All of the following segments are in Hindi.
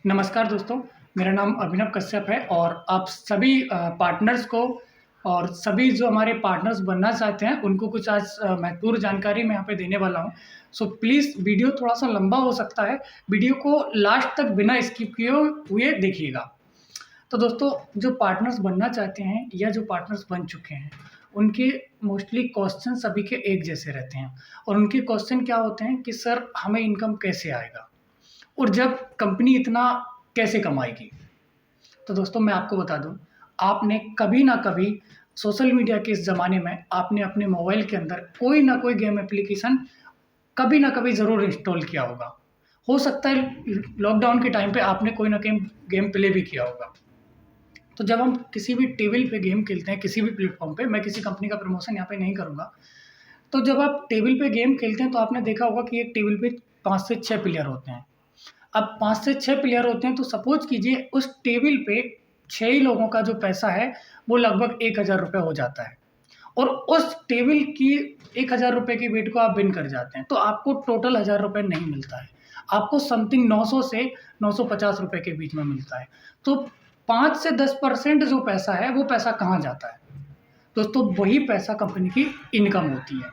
नमस्कार दोस्तों, मेरा नाम अभिनव कश्यप है और आप सभी पार्टनर्स को और सभी जो हमारे पार्टनर्स बनना चाहते हैं, उनको कुछ आज महत्वपूर्ण जानकारी मैं यहाँ पे देने वाला हूँ। सो प्लीज़ वीडियो थोड़ा-सा लंबा हो सकता है, वीडियो को लास्ट तक बिना स्किप किए हुए देखिएगा। तो दोस्तों, जो पार्टनर्स बनना चाहते हैं या जो पार्टनर्स बन चुके हैं, उनके मोस्टली क्वेश्चन सभी के एक जैसे रहते हैं और उनके क्वेश्चन क्या होते हैं कि सर हमें इनकम कैसे आएगा? और जब कंपनी इतना कैसे कमाएगी? तो दोस्तों मैं आपको बता दूँ, आपने कभी ना कभी सोशल मीडिया के इस ज़माने में आपने अपने मोबाइल के अंदर कोई ना कोई गेम एप्लीकेशन कभी ना कभी ज़रूर इंस्टॉल किया होगा। हो सकता है लॉकडाउन के टाइम पे आपने कोई ना कोई गेम प्ले भी किया होगा। तो जब हम किसी भी टेबल पे गेम खेलते हैं, किसी भी प्लेटफ़ॉर्म पे, मैं किसी कंपनी का प्रमोशन यहाँ पे नहीं करूँगा। तो जब आप टेबल पे गेम खेलते हैं तो आपने देखा होगा कि एक टेबल पे 5 से 6 प्लेयर होते हैं। अब 5 से 6 प्लेयर होते हैं तो सपोज़ कीजिए उस टेबल पे 6 ही लोगों का जो पैसा है वो लगभग ₹1000 हो जाता है और उस टेबल की ₹1000 की बेट को आप विन कर जाते हैं, तो आपको टोटल ₹1000 नहीं मिलता है। आपको समथिंग 900 से ₹950 के बीच में मिलता है। तो 5 से 10% जो पैसा है वो पैसा कहाँ जाता है? दोस्तों वही पैसा कंपनी की इनकम होती है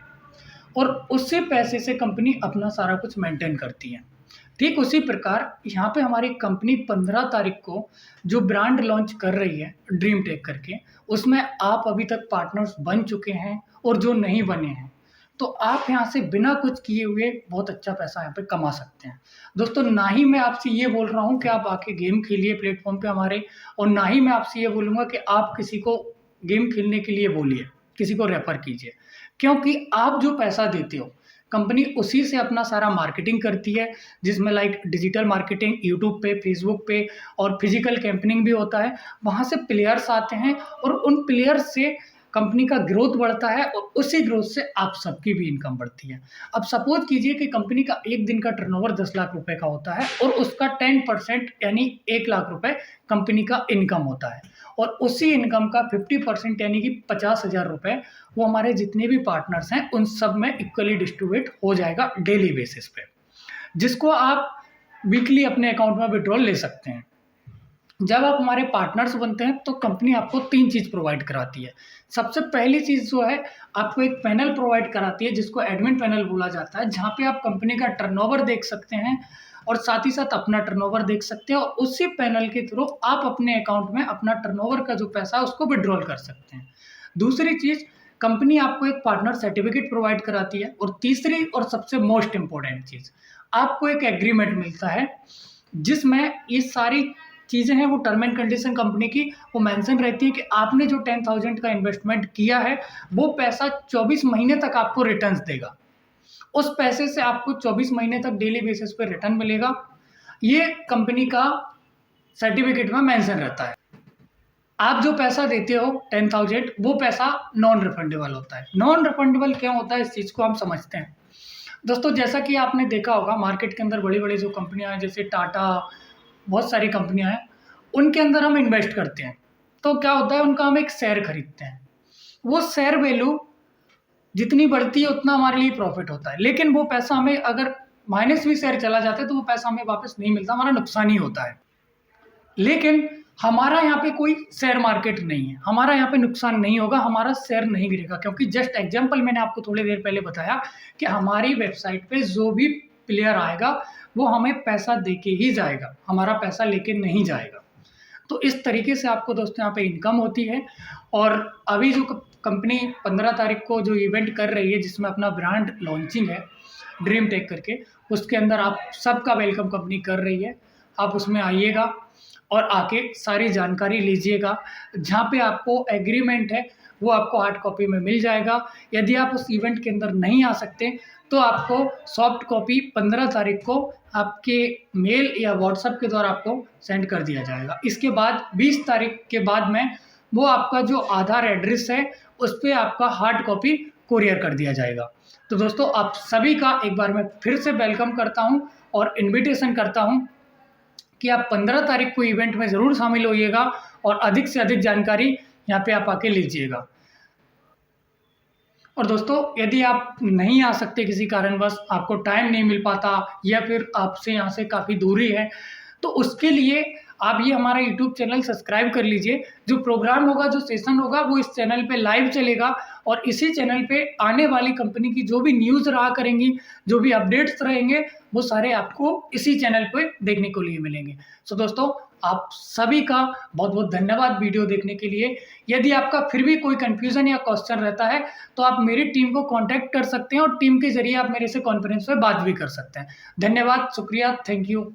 और उसी पैसे से कंपनी अपना सारा कुछ मेंटेन करती है। ठीक उसी प्रकार यहाँ पे हमारी कंपनी 15 तारीख को जो ब्रांड लॉन्च कर रही है ड्रीम टेक करके, उसमें आप अभी तक पार्टनर्स बन चुके हैं और जो नहीं बने हैं, तो आप यहाँ से बिना कुछ किए हुए बहुत अच्छा पैसा यहाँ पे कमा सकते हैं। दोस्तों ना ही मैं आपसे ये बोल रहा हूँ कि आप आके गेम खेलिए प्लेटफ़ॉर्म पे हमारे और ना ही मैं आपसे ये बोलूँगा कि आप किसी को गेम खेलने के लिए बोलिए, किसी को रेफ़र कीजिए। क्योंकि आप जो पैसा देते हो, कंपनी उसी से अपना सारा मार्केटिंग करती है, जिसमें लाइक डिजिटल मार्केटिंग यूट्यूब पे, फेसबुक पे और फिज़िकल कैंपेनिंग भी होता है। वहाँ से प्लेयर्स आते हैं और उन प्लेयर्स से कंपनी का ग्रोथ बढ़ता है और उसी ग्रोथ से आप सबकी भी इनकम बढ़ती है। अब सपोज़ कीजिए कि कंपनी का 1 दिन का टर्नओवर 10 लाख रुपए का होता है और उसका 10% यानी 1 लाख रुपए कंपनी का इनकम होता है और उसी इनकम का 50% यानी कि 50,000 रुपए वो हमारे जितने भी पार्टनर्स हैं, उन सब में इक्वली डिस्ट्रीब्यूट हो जाएगा डेली बेसिस पे, जिसको आप वीकली अपने अकाउंट में विड्रॉल ले सकते हैं। जब आप हमारे पार्टनर्स बनते हैं, तो कंपनी आपको 3 चीज़ प्रोवाइड कराती है। सबसे पहली चीज़ जो है, आपको एक पैनल प्रोवाइड कराती है, जिसको एडमिन पैनल बोला जाता है, जहाँ पे आप कंपनी का टर्नओवर देख सकते हैं और साथ ही साथ अपना टर्नओवर देख सकते हैं और उसी पैनल के थ्रू आप अपने अकाउंट में अपना टर्नओवर का जो पैसा है, उसको विड्रॉल कर सकते हैं। दूसरी चीज़, कंपनी आपको एक पार्टनर सर्टिफिकेट प्रोवाइड कराती है और तीसरी और सबसे मोस्ट इम्पोर्टेंट चीज़, आपको एक एग्रीमेंट मिलता है, जिसमें ये सारी चीज़ें हैं वो टर्म एंड कंडीशन कंपनी की वो मेंशन रहती है कि आपने जो 10,000 का इन्वेस्टमेंट किया है, वो पैसा 24 महीने तक आपको रिटर्न्स देगा। उस पैसे से आपको 24 महीने तक डेली बेसिस पे रिटर्न मिलेगा। ये कंपनी का सर्टिफिकेट में मेंशन रहता है। आप जो पैसा देते हो 10,000 वो पैसा नॉन रिफंडेबल होता है। नॉन रिफंडेबल क्यों होता है, इस चीज़ को हम समझते हैं। दोस्तों जैसा कि आपने देखा होगा मार्केट के अंदर बड़ी-बड़ी जो कंपनियाँ हैं जैसे टाटा, बहुत सारी कंपनियाँ हैं, उनके अंदर हम इन्वेस्ट करते हैं। तो क्या होता है, उनका हम एक शेयर खरीदते हैं। वो शेयर वैल्यू जितनी बढ़ती है उतना हमारे लिए प्रॉफ़िट होता है। लेकिन वो पैसा हमें अगर माइनस भी शेयर चला जाता है तो वो पैसा हमें वापस नहीं मिलता, हमारा नुकसान ही होता है। लेकिन हमारा यहाँ पे कोई शेयर मार्केट नहीं है, हमारा यहाँ पे नुकसान नहीं होगा, हमारा शेयर नहीं गिरेगा, क्योंकि जस्ट एग्ज़ाम्पल मैंने आपको थोड़ी देर पहले बताया कि हमारी वेबसाइट पे जो भी प्लेयर आएगा, वो हमें पैसा देके ही जाएगा, हमारा पैसा लेके नहीं जाएगा। तो इस तरीके से आपको दोस्तों यहाँ पे इनकम होती है और अभी जो कंपनी 15 तारीख को जो इवेंट कर रही है, जिसमें अपना ब्रांड लॉन्चिंग है, ड्रीम टेक करके, उसके अंदर आप सबका वेलकम कंपनी कर रही है। आप उसमें आइएगा और आके सारी जानकारी लीजिएगा। जहाँ पे आपको एग्रीमेंट है, वो आपको हार्ड कॉपी में मिल जाएगा। यदि आप उस इवेंट के अंदर नहीं आ सकते, तो आपको सॉफ्ट कॉपी 15 तारीख को आपके मेल या व्हाट्सएप के द्वारा आपको सेंड कर दिया जाएगा। इसके बाद 20 तारीख के बाद में वो आपका जो आधार एड्रेस है, उस पे आपका हार्ड कॉपी कोरियर कर दिया जाएगा। तो दोस्तों आप सभी का एक बार मैं फिर से वेलकम करता हूँ और इन्विटेशन करता हूँ कि आप 15 तारीख को इवेंट में ज़रूर शामिल होइएगा और अधिक से अधिक जानकारी यहाँ पे आप आके लीजिएगा। और दोस्तों यदि आप नहीं आ सकते किसी कारणवश, आपको टाइम नहीं मिल पाता या फिर आपसे यहाँ से काफ़ी दूरी है, तो उसके लिए आप ये हमारा यूट्यूब चैनल सब्सक्राइब कर लीजिए। जो प्रोग्राम होगा, जो सेशन होगा, वो इस चैनल पे लाइव चलेगा और इसी चैनल पे आने वाली कंपनी की जो भी न्यूज़ रहा करेंगी, जो भी अपडेट्स रहेंगे, वो सारे आपको इसी चैनल पे देखने को लिए मिलेंगे। सो दोस्तों, आप सभी का बहुत-बहुत धन्यवाद वीडियो देखने के लिए। यदि आपका फिर भी कोई कन्फ्यूज़न या क्वेश्चन रहता है, तो आप मेरी टीम को कॉन्टैक्ट कर सकते हैं और टीम के ज़रिए आप मेरे से कॉन्फ्रेंस पे बात भी कर सकते हैं। धन्यवाद, शुक्रिया, थैंक यू।